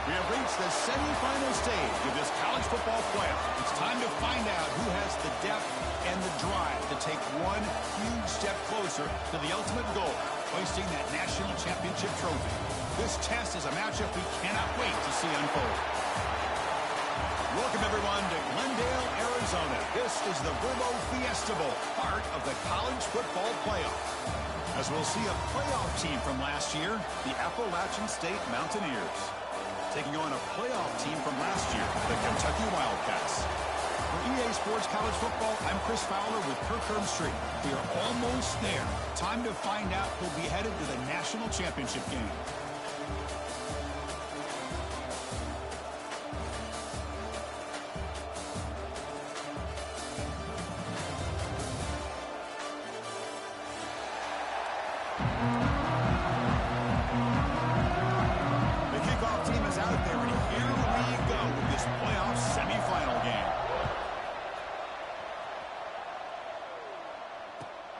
We have reached the semifinal stage of this college football playoff. It's time to find out who has the depth and the drive to take one huge step closer to the ultimate goal, hoisting that national championship trophy. This test is a matchup we cannot wait to see unfold. Welcome, everyone, to Glendale, Arizona. This is the Verbo Fiesta Bowl, part of the college football playoff. As we'll see a playoff team from last year, the Appalachian State Mountaineers, taking on a playoff team from last year, the Kentucky Wildcats. For EA Sports College Football, I'm Chris Fowler with Kirk Herbstreit. We are almost there. Time to find out who'll be headed to the national championship game.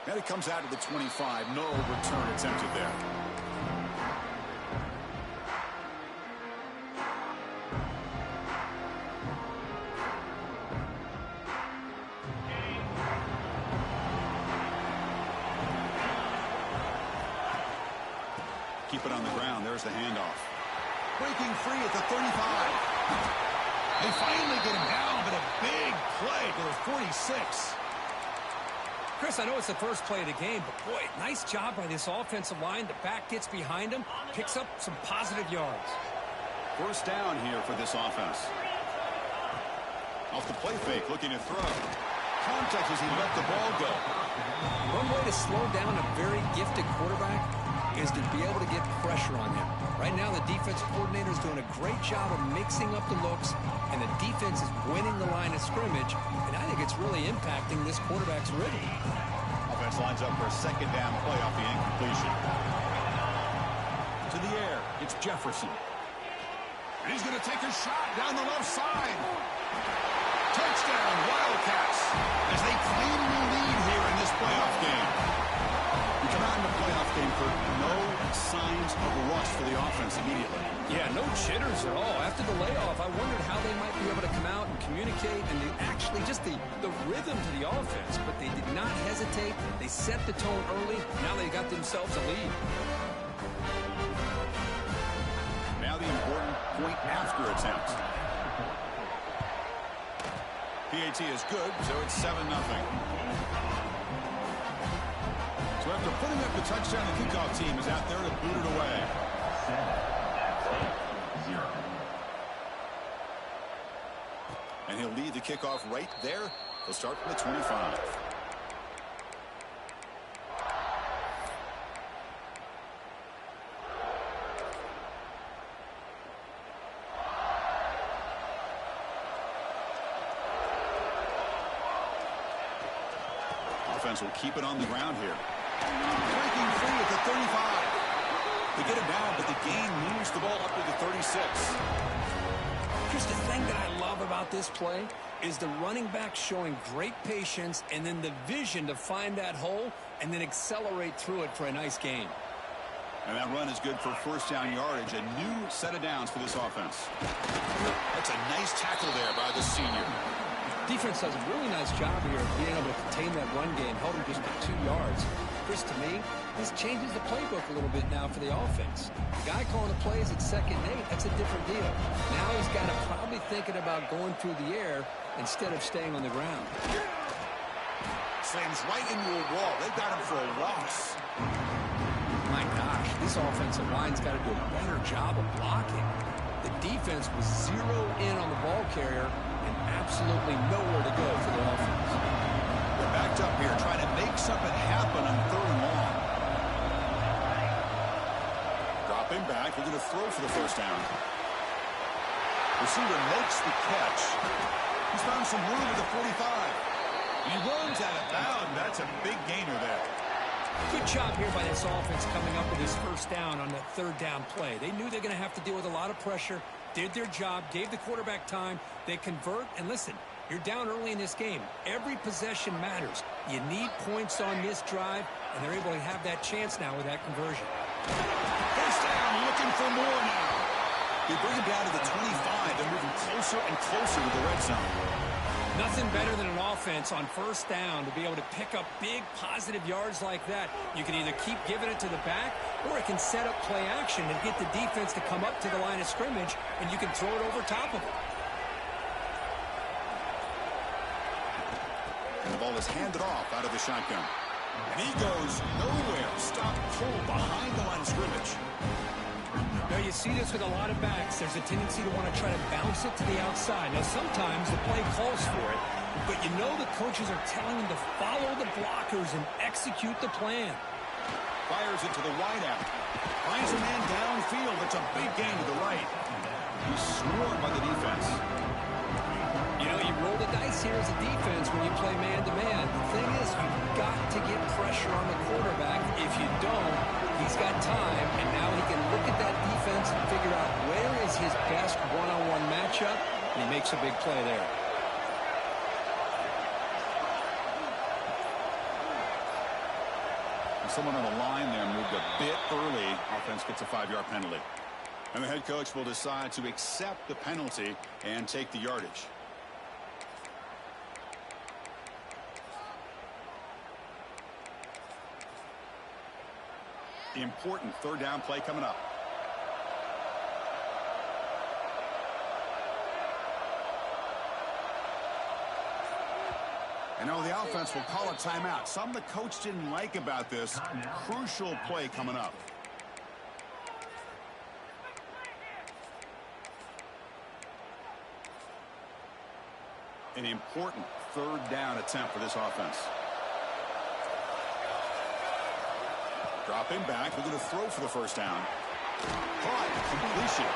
And it comes out of the 25. No return attempted there. Keep it on the ground. There's the handoff. Breaking free at the 35. They finally get him down, but a big play to the 46. Chris, I know it's the first play of the game, but boy, nice job by this offensive line. The back gets behind him, picks up some positive yards. First down here for this offense. Off the play fake, looking to throw. Contact as he let the ball go. One way to slow down a very gifted quarterback is to be able to get pressure on him. Right now, the defensive coordinator is doing a great job of mixing up the looks, and the defense is winning the line of scrimmage, and I think it's really impacting this quarterback's rhythm. Offense lines up for a second down play off the incompletion. To the air, it's Jefferson. And he's going to take a shot down the left side. Touchdown, Wildcats, as they claim the lead here in this playoff game. We come out in the playoff game for no signs of rust for the offense immediately. Yeah, no jitters at all. After the layoff, I wondered how they might be able to come out and communicate and actually just the rhythm to the offense. But they did not hesitate. They set the tone early. Now they got themselves a lead. Now the important point after attempt. PAT is good, so it's 7-0. So after putting up the touchdown, the kickoff team is out there to boot it away. 7-0. And he'll lead the kickoff right there. He'll start from the 25. Offense will keep it on the ground here. Breaking free at the 35. They get him down, but the gain moves the ball up to the 36. Just the thing that I love about this play is the running back showing great patience and then the vision to find that hole and then accelerate through it for a nice gain. And that run is good for first down yardage. A new set of downs for this offense. That's a nice tackle there by the senior. Defense does a really nice job here of being able to contain that run game, held him just for 2 yards. Chris, to me, this changes the playbook a little bit now for the offense. The guy calling the plays at 2nd and 8, that's a different deal. Now he's got to probably thinking about going through the air instead of staying on the ground. Slams right into a wall. They've got him for a loss. My gosh, this offensive line's got to do a better job of blocking. The defense was zeroed in on the ball carrier and absolutely nowhere to go for the offense. They're backed up here trying to make something happen on 3rd and long. Dropping back, we're going to throw for the first down. Receiver makes the catch. He's found some room at the 45. He runs out of bounds. That's a big gainer there. Good job here by this offense coming up with his first down on that 3rd down play. They knew they're going to have to deal with a lot of pressure, did their job, gave the quarterback time. They convert, and listen, you're down early in this game. Every possession matters. You need points on this drive, and they're able to have that chance now with that conversion. First down, looking for more now. They bring him down to the 25. They're moving closer and closer to the red zone. Nothing better than an offense on first down to be able to pick up big positive yards like that. You can either keep giving it to the back, or it can set up play action and get the defense to come up to the line of scrimmage, and you can throw it over top of them. And the ball is handed off out of the shotgun. And he goes nowhere. Stop pull behind the line of scrimmage. Now, you see this with a lot of backs. There's a tendency to want to try to bounce it to the outside. Now, sometimes the play calls for it, but you know the coaches are telling them to follow the blockers and execute the plan. Fires it to the wideout. Finds a man downfield. It's a big gain to the right. He's swarmed by the defense. You know, you roll the dice here as a defense when you play man-to-man. The thing is, you've got to get pressure on the quarterback. If you don't, he's got time, and now he can look at that defense and figure out where is his best one-on-one matchup, and he makes a big play there. Someone on the line there moved a bit early. Offense gets a 5-yard penalty. And the head coach will decide to accept the penalty and take the yardage. The important third down play coming up. And now the offense will call a timeout. Something the coach didn't like about this. Crucial play coming up. An important third down attempt for this offense. Dropping back. We're going to throw for the first down. Caught. Completion.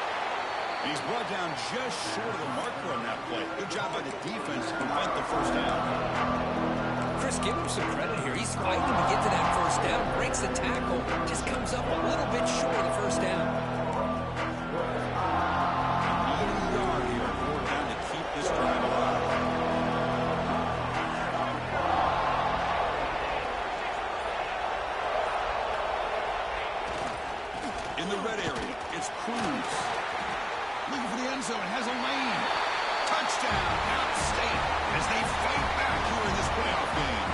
And he's brought down just short of the marker on that play. Good job by the defense to prevent the first down. Chris, give him some credit here. He's fighting to get to that first down. Breaks the tackle. Just comes up a little bit short of the first down. Another yard here. Fourth down to keep this drive alive. In the red area, it's Cruz. Looking for the end zone, has a lane. Touchdown, App State, as they fight back here in this playoff game.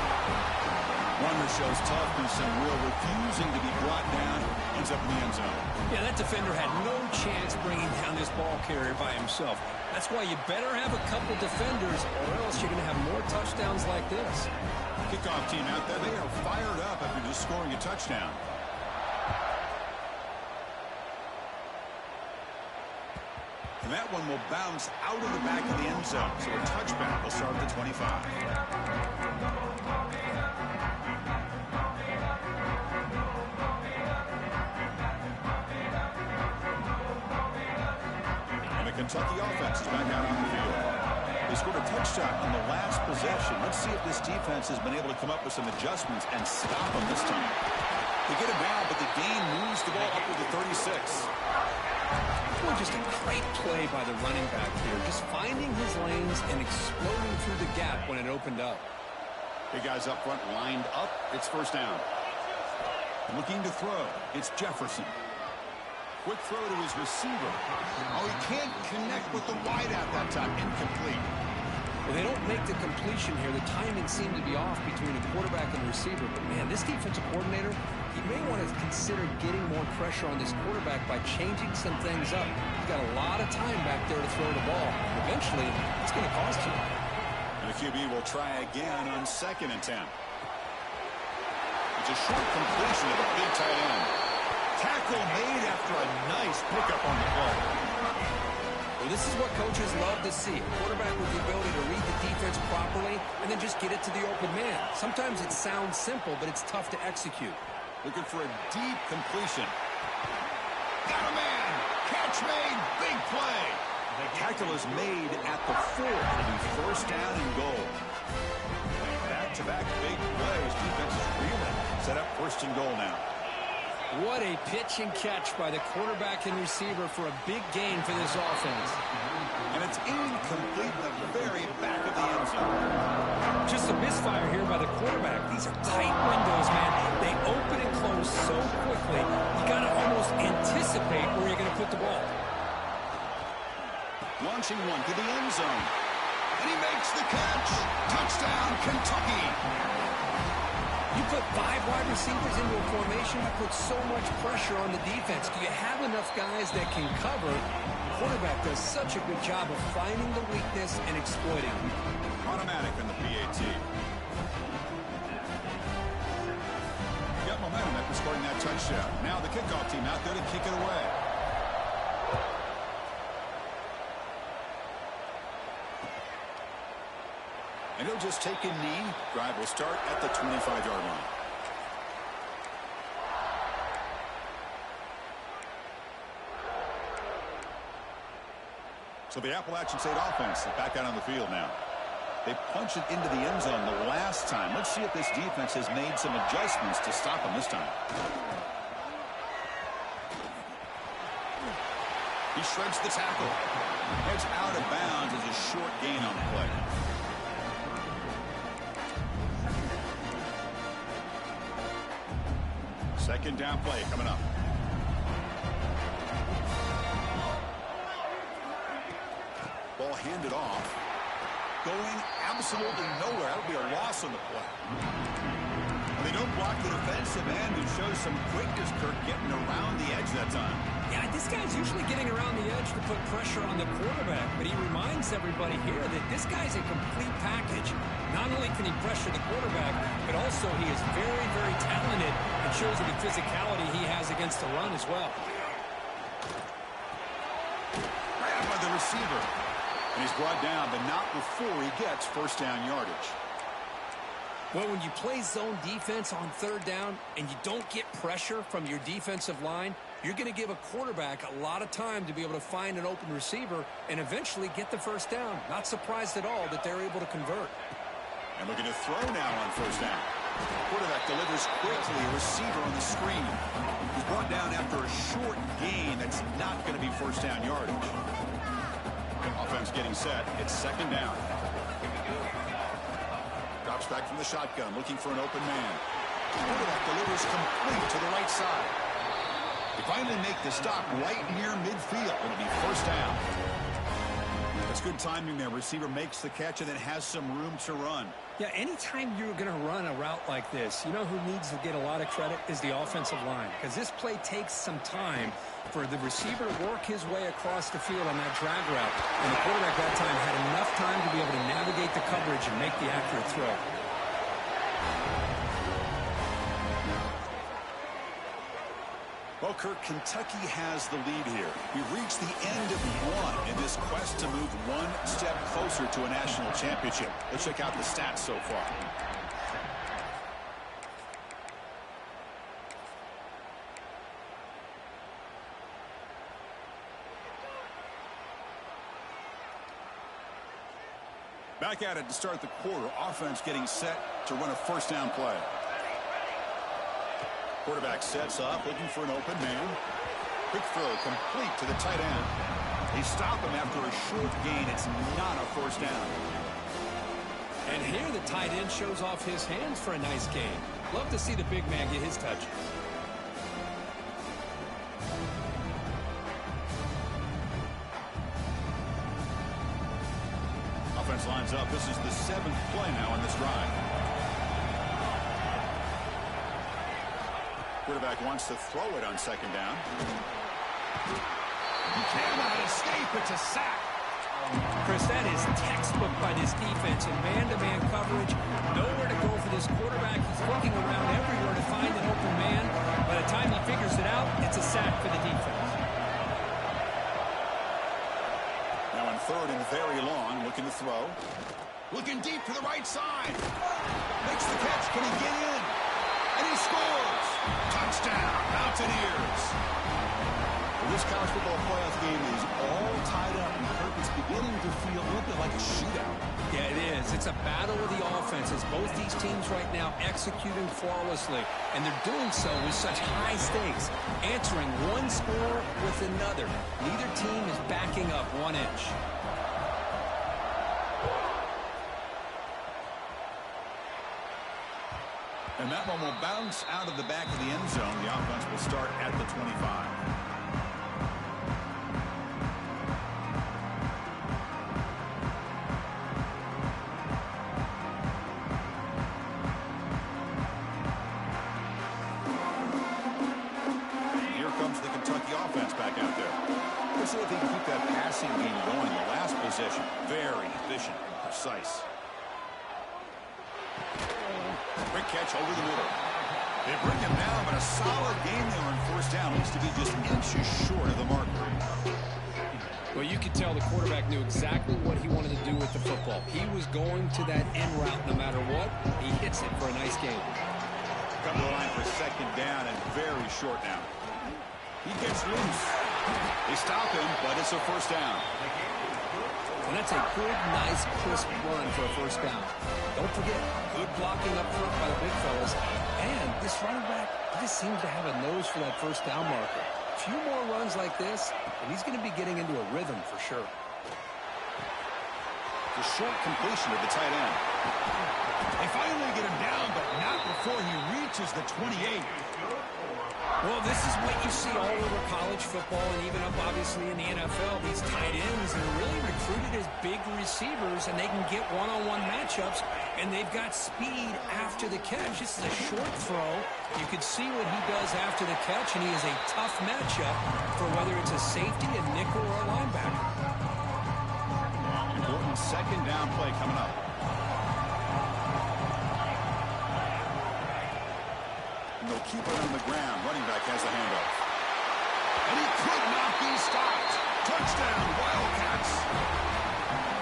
Runner shows toughness and will, refusing to be brought down, ends up in the end zone. Yeah, that defender had no chance bringing down this ball carrier by himself. That's why you better have a couple defenders, or else you're going to have more touchdowns like this. Kickoff team out there, they are fired up after just scoring a touchdown. And that one will bounce out of the back of the end zone. So a touchback will start at the 25. And the Kentucky offense is back out on the field. They scored a touchdown on the last possession. Let's see if this defense has been able to come up with some adjustments and stop them this time. They get him down, but the gain moves the ball up to the 36. Boy, just a great play by the running back here. Just finding his lanes and exploding through the gap when it opened up. Big guys up front lined up. It's first down. Looking to throw. It's Jefferson. Quick throw to his receiver. Oh, he can't connect with the wideout that time. Incomplete. Well, they don't make the completion here. The timing seemed to be off between the quarterback and the receiver. But, man, this defensive coordinator, he may want to consider getting more pressure on this quarterback by changing some things up. He's got a lot of time back there to throw the ball. Eventually, it's going to cost you. And the QB will try again on 2nd and 10. It's a short completion of a big tight end. Tackle made after a nice pickup on the play. Well, this is what coaches love to see. A quarterback with the ability to read the defense properly and then just get it to the open man. Sometimes it sounds simple, but it's tough to execute. Looking for a deep completion. Got a man. Catch made. Big play. The tackle is made at the 4. It'll be first down and goal. Back-to-back big plays. Defense is reeling. Set up first and goal now. What a pitch and catch by the quarterback and receiver for a big gain for this offense. And it's incomplete in the very back of the end zone. Just a misfire here by the quarterback. These are tight windows, man. They open and close so quickly. You got to almost anticipate where you're going to put the ball. Launching one to the end zone. And he makes the catch. Touchdown, Kentucky. You put 5 wide receivers into a formation, you put so much pressure on the defense. Do you have enough guys that can cover? The quarterback does such a good job of finding the weakness and exploiting it. Automatic on the PAT. Got momentum after scoring that touchdown. Now the kickoff team out there to kick it away. And he'll just take a knee. Drive will start at the 25-yard line. So the Appalachian State offense is back out on the field now. They punched it into the end zone the last time. Let's see if this defense has made some adjustments to stop them this time. He shreds the tackle. Heads out of bounds as a short gain on the play. Second down play coming up. Ball handed off. Going absolutely nowhere. That'll be a loss on the play. And they don't block the defensive end, who shows some quickness, Kirk, getting around the edge that time. Yeah, this guy's usually getting around the edge to put pressure on the quarterback, but he reminds everybody here that this guy's a complete package. Not only can he pressure the quarterback, but also he is very, very talented and shows you the physicality he has against the run as well. Grabbed by the receiver. And he's brought down, but not before he gets first down yardage. Well, when you play zone defense on third down and you don't get pressure from your defensive line, you're going to give a quarterback a lot of time to be able to find an open receiver and eventually get the first down. Not surprised at all that they're able to convert. And looking to throw now on first down. Quarterback delivers quickly, a receiver on the screen. He's brought down after a short gain that's not going to be first down yardage. Offense getting set. It's second down. Drops back from the shotgun, looking for an open man. Quarterback delivers complete to the right side. They finally make the stop right near midfield. It'll be first down. That's good timing there. Receiver makes the catch and then has some room to run. Yeah, anytime you're going to run a route like this, you know who needs to get a lot of credit is the offensive line, because this play takes some time for the receiver to work his way across the field on that drag route. And the quarterback that time had enough time to be able to navigate the coverage and make the accurate throw. Well, Kirk, Kentucky has the lead here. We've reached the end of one in this quest to move one step closer to a national championship. Let's check out the stats so far. Back at it to start the quarter. Offense getting set to run a first down play. Quarterback sets up, looking for an open man. Quick throw, complete to the tight end. They stop him after a short gain. It's not a first down. And here the tight end shows off his hands for a nice gain. Love to see the big man get his touches. Offense lines up. This is the 7th play now on this drive. Quarterback wants to throw it on second down. He cannot escape. It's a sack. Chris, that is textbook by this defense in man-to-man coverage. Nowhere to go for this quarterback. He's looking around everywhere to find an open man. By the time he figures it out, it's a sack for the defense. Now on third and very long, looking to throw. Looking deep to the right side. Makes the catch. Can he get in? And he scores. Touchdown, Mountaineers. Well, this college football playoff game is all tied up, and Kirk, it's beginning to feel a little bit like a shootout. Yeah, it is. It's a battle of the offenses. Both these teams right now executing flawlessly, and they're doing so with such high stakes, answering one score with another. Neither team is backing up 1 inch. And that one will bounce out of the back of the end zone. The offense will start at the 25. see if he can keep that passing game going. The last possession, very efficient and precise. Quick catch over the middle. They bring him down, but a solid game there on first down. Needs to be just inches short of the marker. Well, you could tell the quarterback knew exactly what he wanted to do with the football. He was going to that end route no matter what. He hits it for a nice game. Come to the line for second down and very short now. He gets loose. They stop him, but it's a first down. And that's a good, nice, crisp run for a first down. Don't forget, good blocking up front by the big fellas. And this running back just seems to have a nose for that first down marker. A few more runs like this, and he's going to be getting into a rhythm for sure. The short completion of the tight end. They finally get him down, but not before he reaches the 28. Well, this is what you see all over college football and even up, obviously, in the NFL. These tight ends are really recruited as big receivers, and they can get one-on-one matchups, and they've got speed after the catch. This is a short throw. You can see what he does after the catch, and he is a tough matchup for whether it's a safety, a nickel, or a linebacker. Important second down play coming up. They'll keep it on the ground. Running back has the handoff. And he could not be stopped. Touchdown, Wildcats.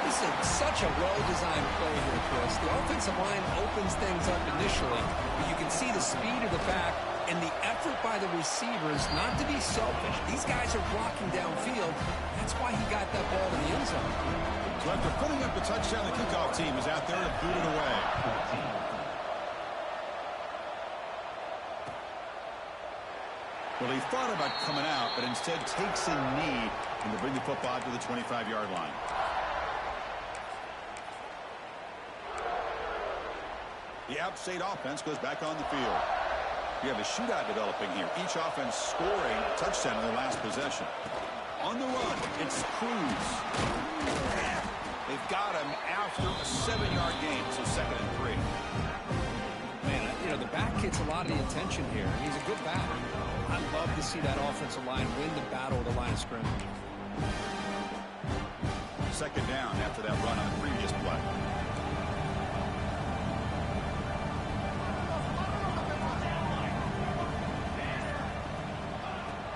This is such a well-designed play here, Chris. The offensive line opens things up initially, but you can see the speed of the back and the effort by the receivers not to be selfish. These guys are blocking downfield. That's why he got that ball in the end zone. So after putting up the touchdown, the kickoff team is out there to boot it away. Well, he thought about coming out, but instead takes a knee and to bring the football to the 25-yard line. The App State offense goes back on the field. You have a shootout developing here. Each offense scoring a touchdown in their last possession. On the run, it's Cruz. They've got him after a 7-yard gain, so 2nd and 3. Man, you know, the back gets a lot of the attention here. He's a good back. I love to see that offensive line win the battle of the line of scrimmage. Second down after that run on the previous play.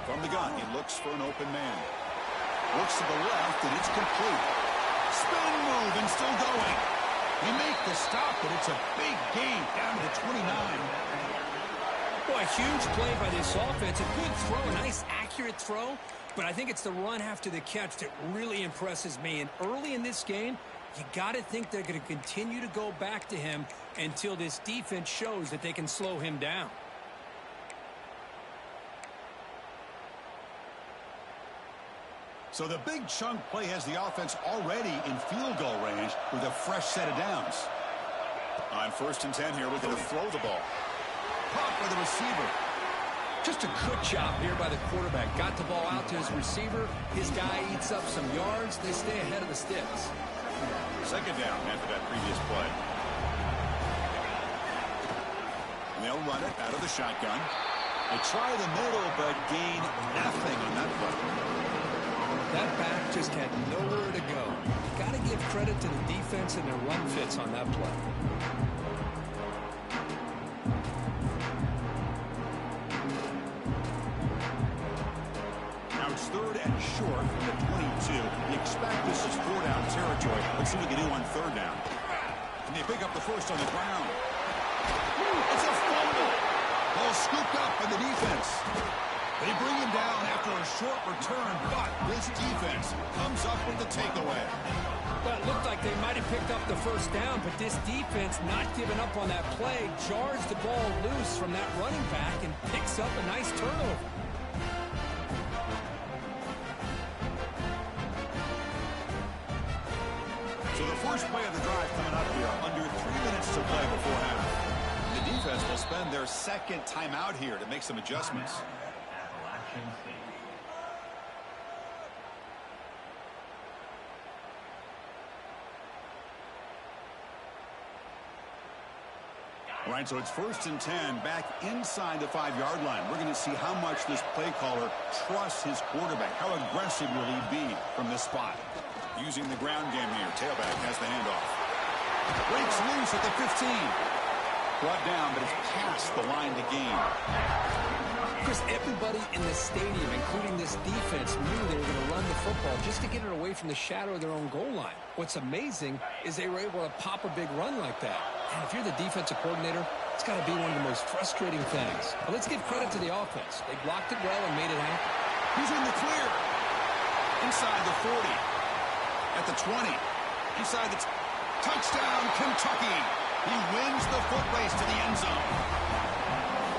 From the gun, he looks for an open man. Looks to the left, and it's complete. Spin move and still going. They make the stop, but it's a big gain down to the 29. Well, a huge play by this offense. A good throw, a nice, accurate throw. But I think it's the run after the catch that really impresses me. And early in this game, you got to think they're going to continue to go back to him until this defense shows that they can slow him down. So the big chunk play has the offense already in field goal range with a fresh set of downs. On 1st and 10 here, we're going to throw the ball. Pop by the receiver. Just a good job here by the quarterback. Got the ball out to his receiver. His guy eats up some yards. They stay ahead of the sticks. Second down after that previous play. And they'll run it out of the shotgun. They try the middle, but gain nothing on that play. That back just had nowhere to go. Got to give credit to the defense and their run fits on that play. Now it's 3rd and short from the 22. You expect this is 4-down territory. Let's see what we can do on 3rd down. And they pick up the first on the ground. It's a fumble. Ball scooped up by the defense. They bring him down after a short return, but this defense comes up with the takeaway. Well, it looked like they might have picked up the first down, but this defense not giving up on that play, jars the ball loose from that running back and picks up a nice turnover. So the first play of the drive coming up here, under 3 minutes to play before half. The defense will spend their second timeout here to make some adjustments. Appalachian St. All right, so it's 1st and 10 back inside the 5-yard line. We're going to see how much this play caller trusts his quarterback. How aggressive will he be from this spot? Using the ground game here. Tailback has the handoff. Breaks loose at the 15. Brought down, but it's past the line to gain. Chris, everybody in the stadium, including this defense, knew they were going to run the football just to get it away from the shadow of their own goal line. What's amazing is they were able to pop a big run like that. And if you're the defensive coordinator, it's got to be one of the most frustrating things. But let's give credit to the offense. They blocked it well and made it happen. He's in the clear. Inside the 40. At the 20. Inside the touchdown, Kentucky. He wins the foot race to the end zone.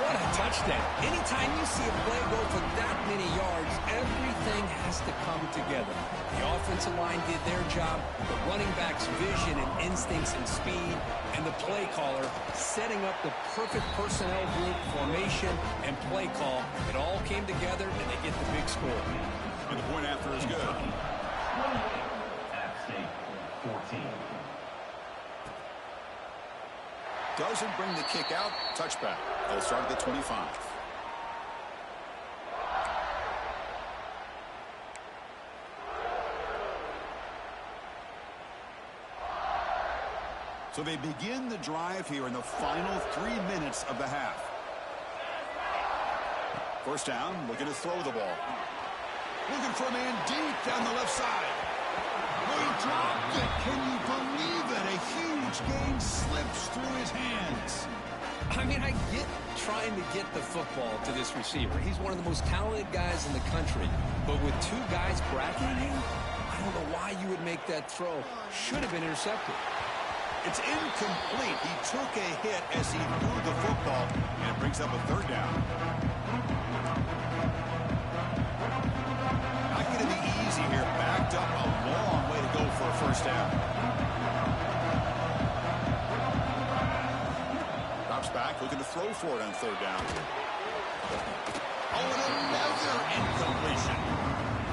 What a touchdown. Anytime you see a play go for that many yards, everything has to come together. The offensive line did their job, the running back's vision and instincts and speed, and the play caller setting up the perfect personnel group, formation, and play call. It all came together, and they get the big score. And the point after is good. App State 14. Doesn't bring the kick out. Touchback. They'll start at the 25. So they begin the drive here in the final 3 minutes of the half. First down, looking to throw the ball. Looking for a man deep down the left side. Oh, he dropped it. Can you believe it? A huge gain slips through his hands. I mean, I get trying to get the football to this receiver. He's one of the most talented guys in the country. But with 2 guys bracketing him, I don't know why you would make that throw. Should have been intercepted. It's incomplete. He took a hit as he threw the football, and it brings up a 3rd down. Not going to be easy here. Backed up a long way to go for a 1st down. Drops back, looking to throw for it on 3rd down. Oh, and another incompletion.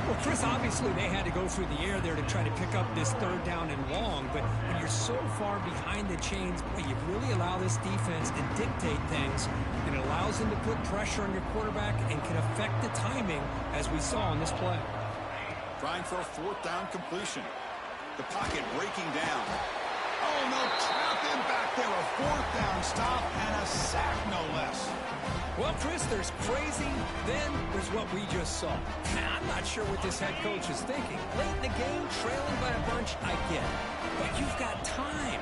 Well, Chris, obviously they had to go through the air there to try to pick up this 3rd down and long, but when you're so far behind the chains, boy, you really allow this defense to dictate things, and it allows them to put pressure on your quarterback and can affect the timing, as we saw on this play. Trying for a 4th down completion. The pocket breaking down. Oh, no, trap him back there. A 4th down stop and a sack, no less. Well, Chris, there's crazy, then there's what we just saw. I'm not sure what this head coach is thinking. Late in the game, trailing by a bunch, I get it. But you've got time,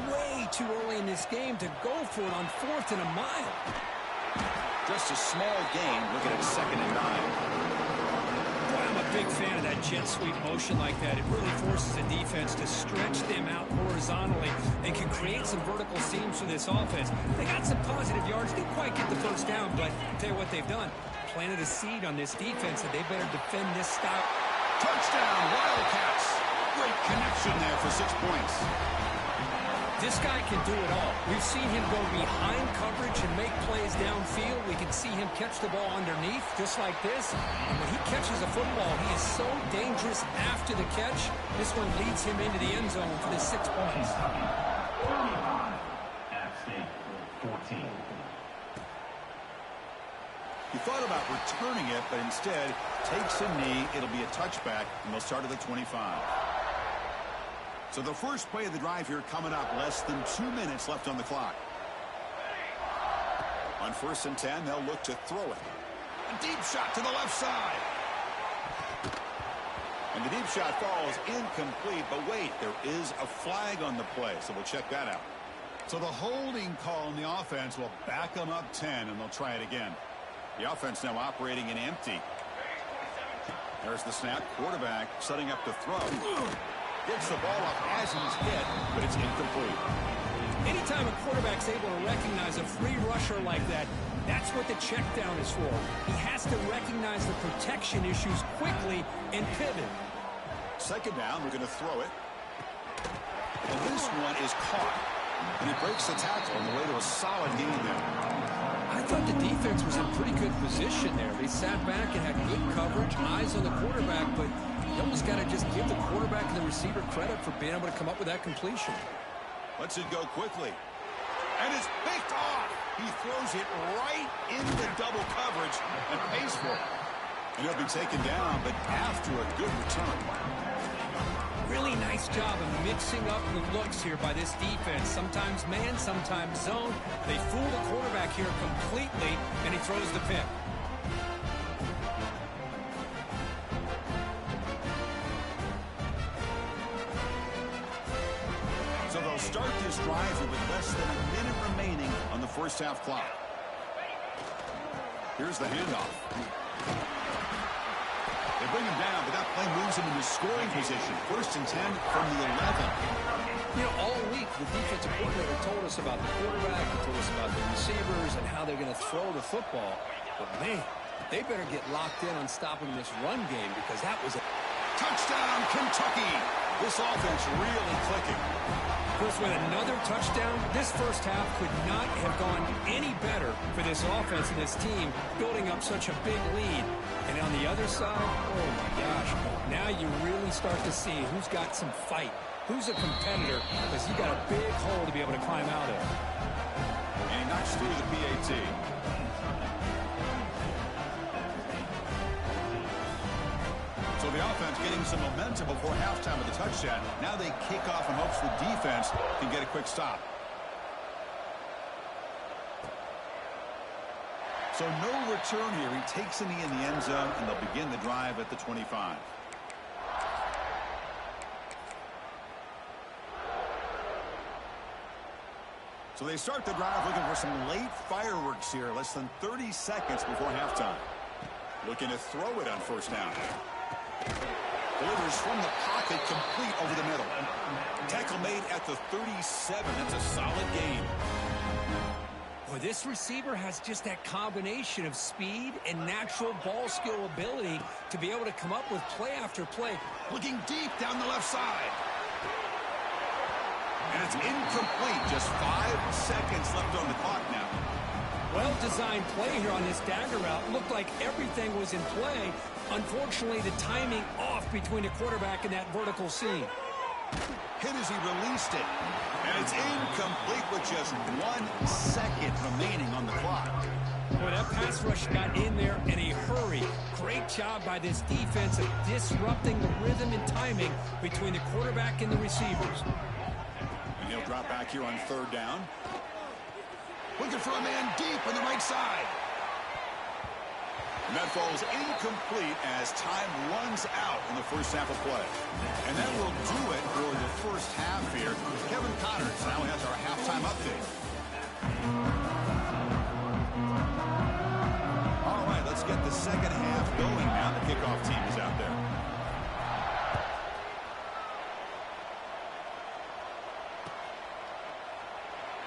way too early in this game, to go for it on 4th and a mile. Just a small gain, looking at 2nd and 9. Boy, I'm a big fan of that jet sweep motion like that. It really forces the defense to stretch them out horizontally and can create some vertical seams for this offense. They got some positive yards. Didn't quite get the 1st down, but I'll tell you what they've done. Planted a seed on this defense that they better defend this style. Touchdown, Wildcats. Great connection there for 6 points. This guy can do it all. We've seen him go behind coverage and make plays downfield. We can see him catch the ball underneath, just like this. And when he catches a football, he is so dangerous after the catch. This one leads him into the end zone for the 6 points. App State 14. He thought about returning it, but instead takes a knee. It'll be a touchback, and they'll start at the 25. So the first play of the drive here coming up, less than 2 minutes left on the clock. On 1st and 10, they'll look to throw it. A deep shot to the left side. And the deep shot falls incomplete, but wait, there is a flag on the play, so we'll check that out. So the holding call on the offense will back them up 10, and they'll try it again. The offense now operating in empty. There's the snap. Quarterback setting up to throw. Gets the ball up as he's hit, but it's incomplete. Anytime a quarterback's able to recognize a free rusher like that, that's what the check down is for. He has to recognize the protection issues quickly and pivot. 2nd down, we're going to throw it. And this one is caught. And he breaks the tackle on the way to a solid gain there. I thought the defense was in pretty good position there. They sat back and had good coverage, eyes on the quarterback, but you almost got to just give the quarterback and the receiver credit for being able to come up with that completion. Lets it go quickly. And it's picked off. He throws it right into double coverage and pays for it. And he'll be taken down, but after a good return. Really nice job of mixing up the looks here by this defense. Sometimes man, sometimes zone. They fool the quarterback here completely, and he throws the pick. So they'll start this drive with less than a minute remaining on the first half clock. Here's the handoff. They bring him down, but that play moves him into scoring position. 1st and 10 from the 11. You know, all week the defensive coordinator told us about the quarterback, he told us about the receivers and how they're going to throw the football. But man, they better get locked in on stopping this run game, because that was a Touchdown, Kentucky! This offense really clicking. Of course, with another touchdown, this first half could not have gone any better for this offense and this team, building up such a big lead. And on the other side, oh my gosh, now you really start to see who's got some fight, who's a competitor, because you got a big hole to be able to climb out of. And he knocks through the PAT. So the offense getting some momentum before halftime with the touchdown. Now they kick off in hopes the defense can get a quick stop. So no return here. He takes a knee in the end zone, and they'll begin the drive at the 25. So they start the drive looking for some late fireworks here. Less than 30 seconds before halftime. Looking to throw it on first down. Delivers from the pocket, complete over the middle. Tackle made at the 37. That's a solid gain. Boy, this receiver has just that combination of speed and natural ball skill ability to be able to come up with play after play. Looking deep down the left side. And it's incomplete. Just 5 seconds left on the clock now. Well-designed play here on this dagger route. Looked like everything was in play. Unfortunately, the timing off between the quarterback and that vertical seam. Hit as he released it. And it's incomplete with just 1 second remaining on the clock. Boy, that pass rush got in there in a hurry. Great job by this defense of disrupting the rhythm and timing between the quarterback and the receivers. And he'll drop back here on 3rd down. Looking for a man deep on the right side. And that falls incomplete as time runs out in the first half of play. And that will do it for the first half here. Kevin Connors now has our halftime update. All right, let's get the second half going now. The kickoff team is out there.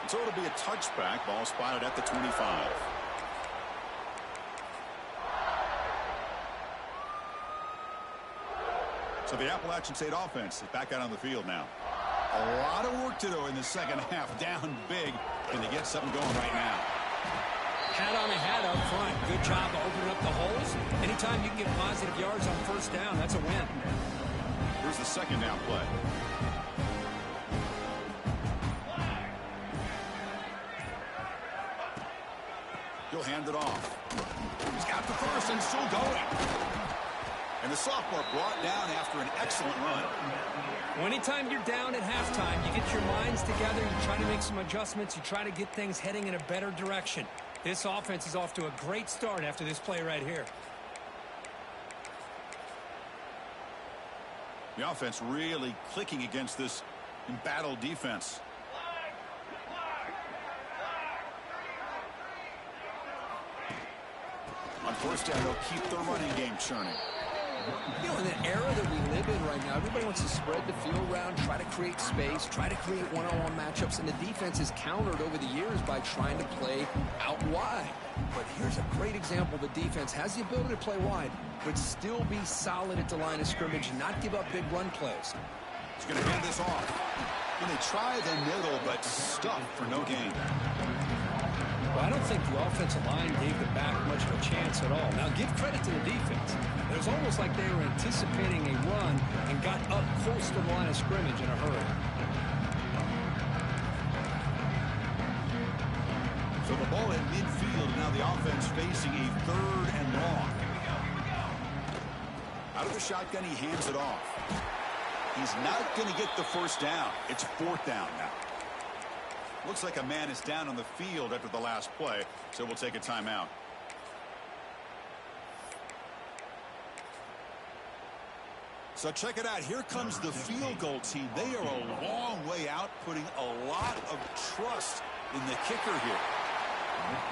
So it'll be a touchback. Ball spotted at the 25. So the Appalachian State offense is back out on the field now. A lot of work to do in the second half. Down big. Can they get something going right now? Hat on a hat up front. Good job of opening up the holes. Anytime you can get positive yards on first down, that's a win. Here's the second down play. He'll hand it off. He's got the first and still going. And the sophomore brought down after an excellent run. Well, anytime you're down at halftime, you get your minds together, you try to make some adjustments, you try to get things heading in a better direction. This offense is off to a great start after this play right here. The offense really clicking against this embattled defense. On first down, they'll keep their running game churning. You know, in the era that we live in right now, everybody wants to spread the field around, try to create space, try to create one-on-one matchups, and the defense is countered over the years by trying to play out wide. But here's a great example. The defense has the ability to play wide, but still be solid at the line of scrimmage and not give up big run plays. He's going to hand this off. And they try the middle, but stuffed for no gain. Well, I don't think the offensive line gave the back much of a chance at all. Now, give credit to the defense. It was almost like they were anticipating a run and got up close to the line of scrimmage in a hurry. The ball in midfield, and now the offense facing a 3rd and long. Out of the shotgun, he hands it off. He's not going to get the first down. It's 4th down now. Looks like a man is down on the field after the last play, so we'll take a timeout. So check it out. Here comes the field goal team. They are a long way out, putting a lot of trust in the kicker here.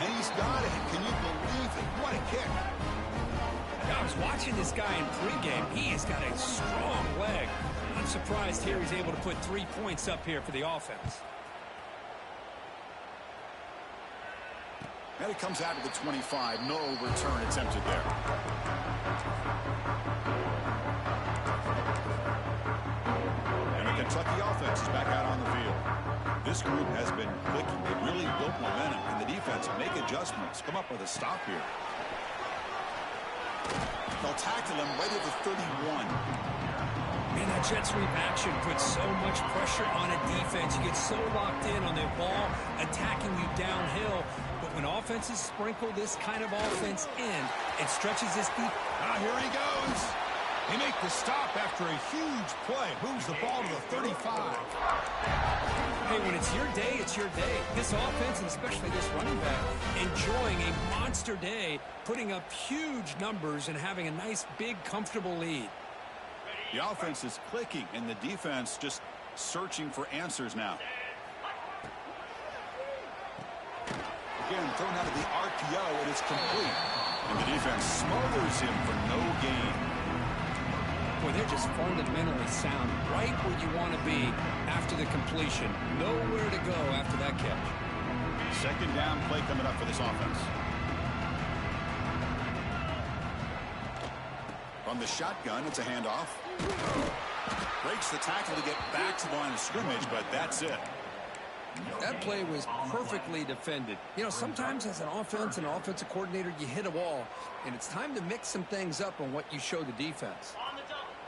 And he's got it. Can you believe it? What a kick. I was watching this guy in pregame. He has got a strong leg. I'm surprised here he's able to put 3 points up here for the offense. And it comes out to the 25. No return attempted there. And the Kentucky offense is back out on the field. This group has been clicking. They really built momentum. And the defense make adjustments. Come up with a stop here. They'll tackle him right at the 31. Man, that jet sweep action puts so much pressure on a defense. You get so locked in on the ball attacking you downhill. But when offenses sprinkle this kind of offense in, it stretches this deep. Here he goes. They make the stop after a huge play. Moves the ball to the 35. Hey, when it's your day, it's your day. This offense, and especially this running back, enjoying a monster day, putting up huge numbers and having a nice, big, comfortable lead. The offense is clicking, and the defense just searching for answers now. Again, thrown out of the RPO, and it's complete. And the defense smothers him for no gain. Boy, they're just fundamentally sound, right where you want to be after the completion. Nowhere to go after that catch. 2nd down play coming up for this offense. From the shotgun, it's a handoff. Breaks the tackle to get back to the line of scrimmage, but that's it. That play was perfectly defended. You know, sometimes as an offense and offensive coordinator, you hit a wall, and it's time to mix some things up on what you show the defense.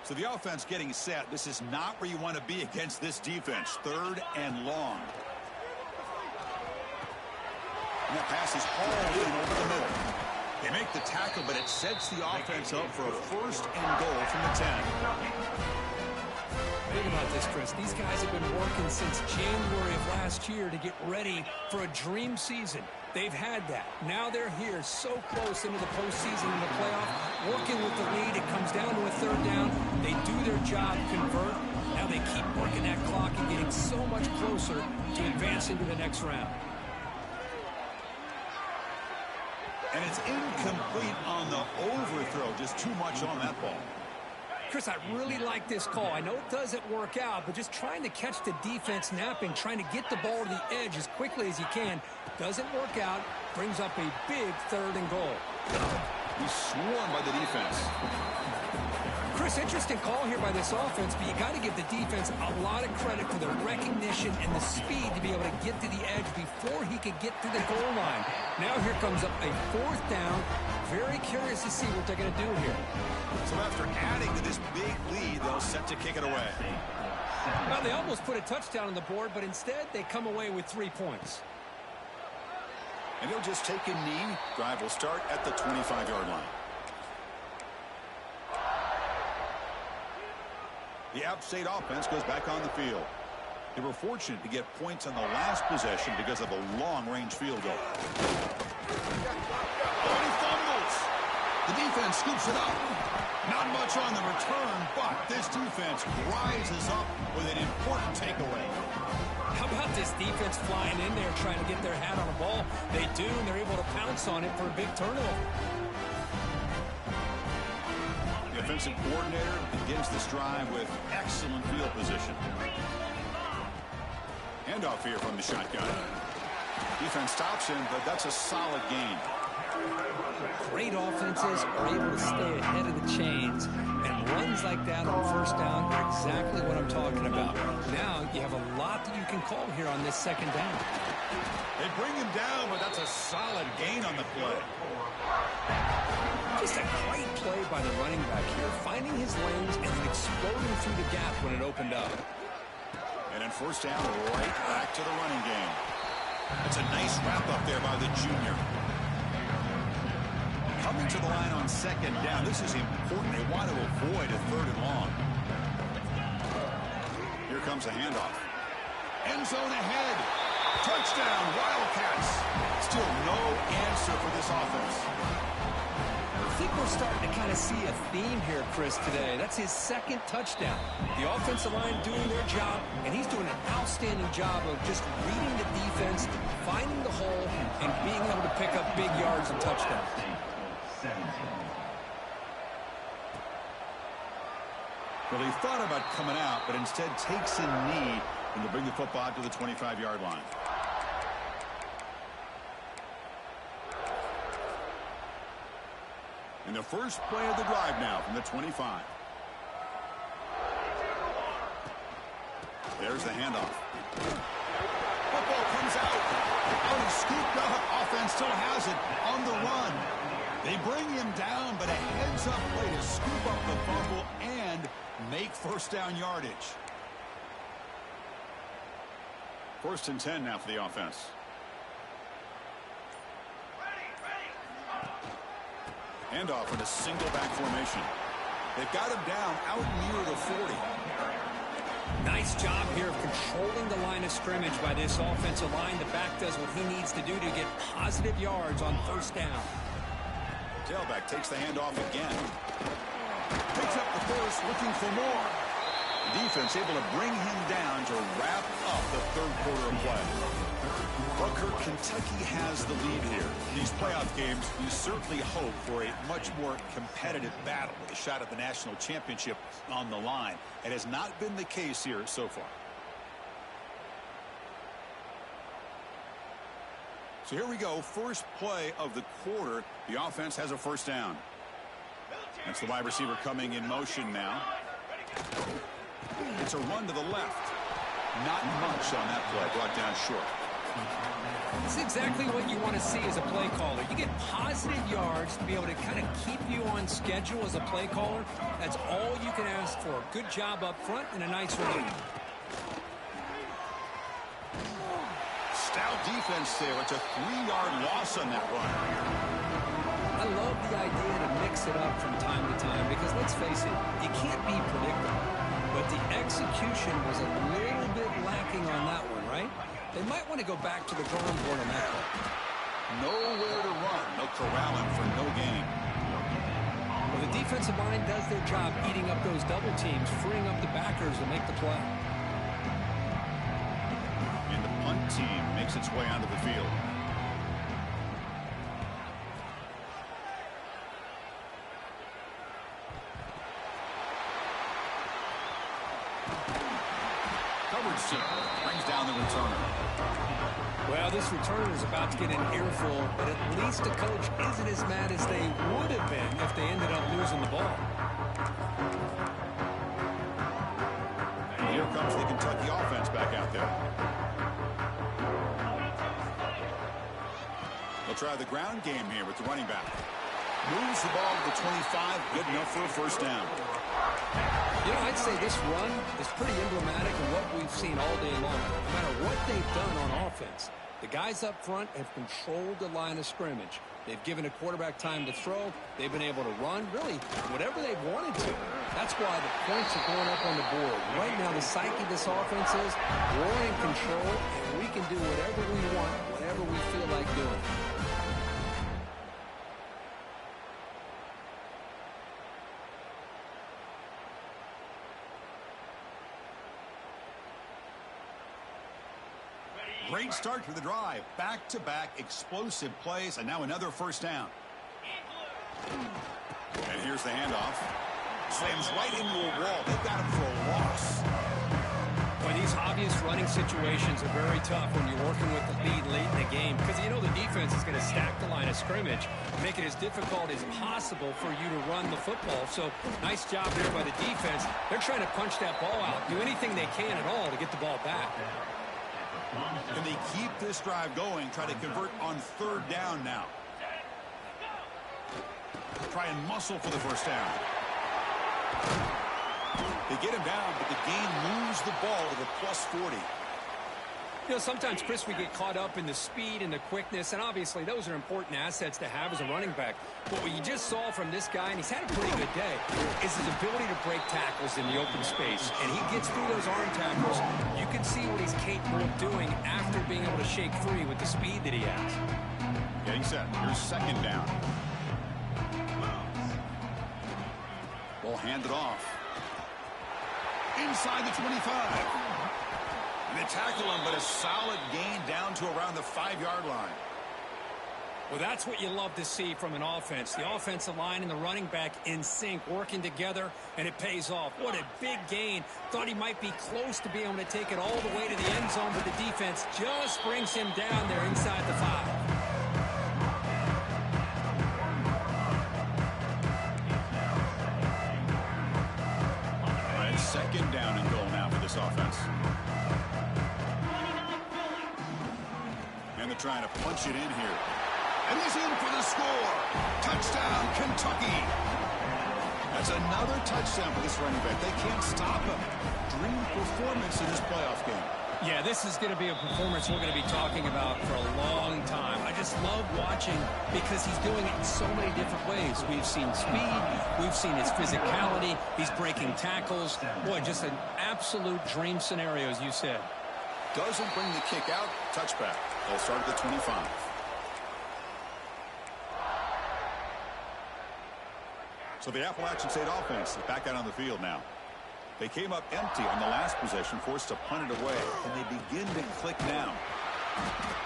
So the offense getting set. This is not where you want to be against this defense. 3rd and long. And that pass is hauled in over the middle. They make the tackle, but it sets the offense up for a 1st and goal from the 10. Think about this, Chris. These guys have been working since January of last year to get ready for a dream season. They've had that. Now they're here so close into the postseason and the playoff, working with the lead. It comes down to a 3rd down. They do their job, convert. Now they keep working that clock and getting so much closer to advance into the next round. And it's incomplete on the overthrow. Just too much on that ball. Chris, I really like this call. I know it doesn't work out, but just trying to catch the defense napping, trying to get the ball to the edge as quickly as you can, doesn't work out, brings up a big 3rd and goal. He's swarmed by the defense. Chris, interesting call here by this offense, but you got to give the defense a lot of credit for the recognition and the speed to be able to get to the edge before he could get to the goal line. Now here comes up a 4th down. Very curious to see what they're going to do here. So after adding to this big lead, they'll set to kick it away. Well, they almost put a touchdown on the board, but instead they come away with 3 points. And he'll just take a knee. Drive will start at the 25-yard line. The App State offense goes back on the field. They were fortunate to get points on the last possession because of a long-range field goal. Oh, and he fumbles. The defense scoops it up. Not much on the return, but this defense rises up with an important takeaway. How about this defense flying in there trying to get their hat on the ball? They do, and they're able to pounce on it for a big turnover. The offensive coordinator begins this drive with excellent field position. Handoff here from the shotgun. Defense stops him, but that's a solid gain. Great offenses are able to stay ahead of the chains, and runs like that on 1st down are exactly what I'm talking about. Now you have a lot that you can call here on this 2nd down. They bring him down, but that's a solid gain on the play. Just a great play by the running back here, finding his lanes and then exploding through the gap when it opened up. And then 1st down, right back to the running game. That's a nice wrap up there by the junior. Coming to the line on second down. This is important. They want to avoid a third and long. Here comes a handoff. End zone ahead. Touchdown, Wildcats. Still no answer for this offense. I think we're starting to kind of see a theme here, Chris, today. That's his second touchdown. The offensive line doing their job, and he's doing an outstanding job of just reading the defense, finding the hole, and being able to pick up big yards and touchdowns. Well, he thought about coming out, but instead takes a knee and will bring the football out to the 25-yard line. And the first play of the drive now from the 25. There's the handoff. Football comes out. Out is scooped up. Offense still has it on the run. They bring him down, but a heads-up play to scoop up the fumble and make first down yardage. 1st and 10 now for the offense. Handoff in a single back formation. They've got him down out near the 40. Nice job here of controlling the line of scrimmage by this offensive line. The back does what he needs to do to get positive yards on first down. Tailback takes the handoff again. Picks up the first, looking for more. The defense able to bring him down to wrap up the third quarter of play. Well, Kirk, Kentucky has the lead here. In these playoff games, we certainly hope for a much more competitive battle with a shot at the national championship on the line. It has not been the case here so far. So here we go. First play of the quarter. The offense has a first down. That's the wide receiver coming in motion now. It's a run to the left. Not much on that play. Brought down short. This is exactly what you want to see as a play caller. You get positive yards to be able to kind of keep you on schedule as a play caller. That's all you can ask for. Good job up front and a nice run. Stout defense there. It's a 3-yard loss on that run. I love the idea to mix it up from time to time because, let's face it, you can't be predictable. But the execution was a little bit lacking on that one, right? They might want to go back to the drawing board on that one. Nowhere to run. No corralling for no gain. Well, the defensive line does their job eating up those double teams, freeing up the backers to make the play. And the punt team makes its way onto the field. Coverage team brings down the returner. Well, this returner is about to get an earful, but at least the coach isn't as mad as they would have been if they ended up losing the ball. And here comes the Kentucky offense back out there. They'll try the ground game here with the running back. Moves the ball to the 25, good enough for a first down. You know, I'd say this run is pretty emblematic of what we've seen all day long. No matter what they've done on offense, the guys up front have controlled the line of scrimmage. They've given a quarterback time to throw. They've been able to run, really, whatever they've wanted to. That's why the points are going up on the board. Right now, the psyche of this offense is we're in control, and we can do whatever we want, whatever we feel like doing. Great start to the drive. Back-to-back explosive plays, and now another first down. And here's the handoff. Slams right into a wall. They've got him for a loss. Boy, these obvious running situations are very tough when you're working with the lead late in the game because you know the defense is going to stack the line of scrimmage, make it as difficult as possible for you to run the football. So nice job there by the defense. They're trying to punch that ball out, do anything they can at all to get the ball back. Can they keep this drive going? Try to convert on third down now. Try and muscle for the first down. They get him down, but the game moves the ball to the +40. You know, sometimes, Chris, we get caught up in the speed and the quickness, and obviously those are important assets to have as a running back. But what you just saw from this guy, and he's had a pretty good day, is his ability to break tackles in the open space. And he gets through those arm tackles. You can see what he's capable of doing after being able to shake free with the speed that he has. Getting set. Here's second down. We'll hand it off. Inside the 25. They tackle him, but a solid gain down to around the 5-yard line. Well, that's what you love to see from an offense. The offensive line and the running back in sync, working together, and it pays off. What a big gain. Thought he might be close to being able to take it all the way to the end zone, but the defense just brings him down there inside the 5. It's second down and goal now for this offense. And they're trying to punch it in here. And he's in for the score. Touchdown, Kentucky. That's another touchdown for this running back. They can't stop him. Dream performance in this playoff game. Yeah, this is going to be a performance we're going to be talking about for a long time. I just love watching because he's doing it in so many different ways. We've seen speed. We've seen his physicality. He's breaking tackles. Boy, just an absolute dream scenario, as you said. Doesn't bring the kick out. Touchback. They'll start at the 25. So the Appalachian State offense is back out on the field now. They came up empty on the last possession, forced to punt it away, and they begin to click now.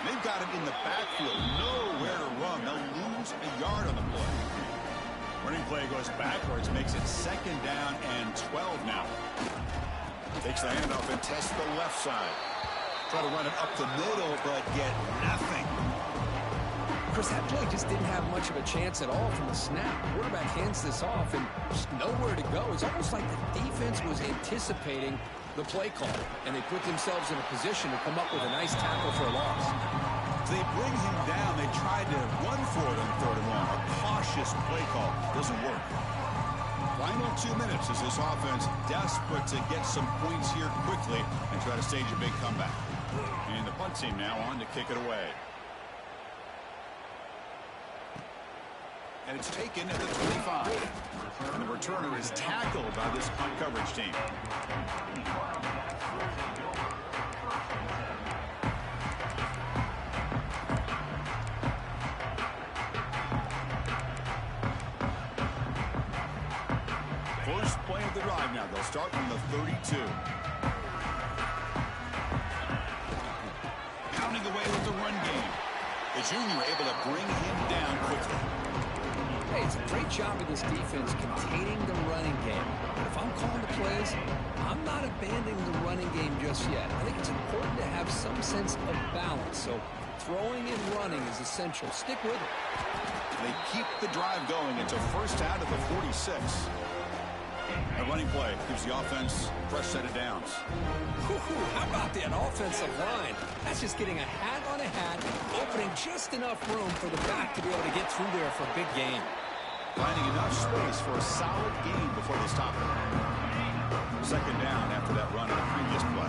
They've got him in the backfield, nowhere to run. They'll lose a yard on the play. Running play goes backwards, makes it second down and 12 now. Takes the handoff and tests the left side. Try to run it up the middle, but get nothing. Chris, that play just didn't have much of a chance at all from the snap. Quarterback hands this off and just nowhere to go. It's almost like the defense was anticipating the play call, and they put themselves in a position to come up with a nice tackle for a loss. They bring him down. They tried to run for it on 3rd and 1. A cautious play call doesn't work. Final 2 minutes as this offense desperate to get some points here quickly and try to stage a big comeback. And the punt team now on to kick it away. And it's taken at the 25. And the returner is tackled by this punt coverage team. First play of the drive now. They'll start from the 32. Pounding away with the run game. The junior able to bring him down quickly. Hey, it's a great job of this defense containing the running game. But if I'm calling the plays, I'm not abandoning the running game just yet. I think it's important to have some sense of balance. So throwing and running is essential. Stick with it. They keep the drive going until first out of the 46. A running play gives the offense a fresh set of downs. How about that offensive line? That's just getting a hat on a hat, opening just enough room for the back to be able to get through there for a big gain. Finding enough space for a solid gain before they stop it. Second down after that run on the previous play.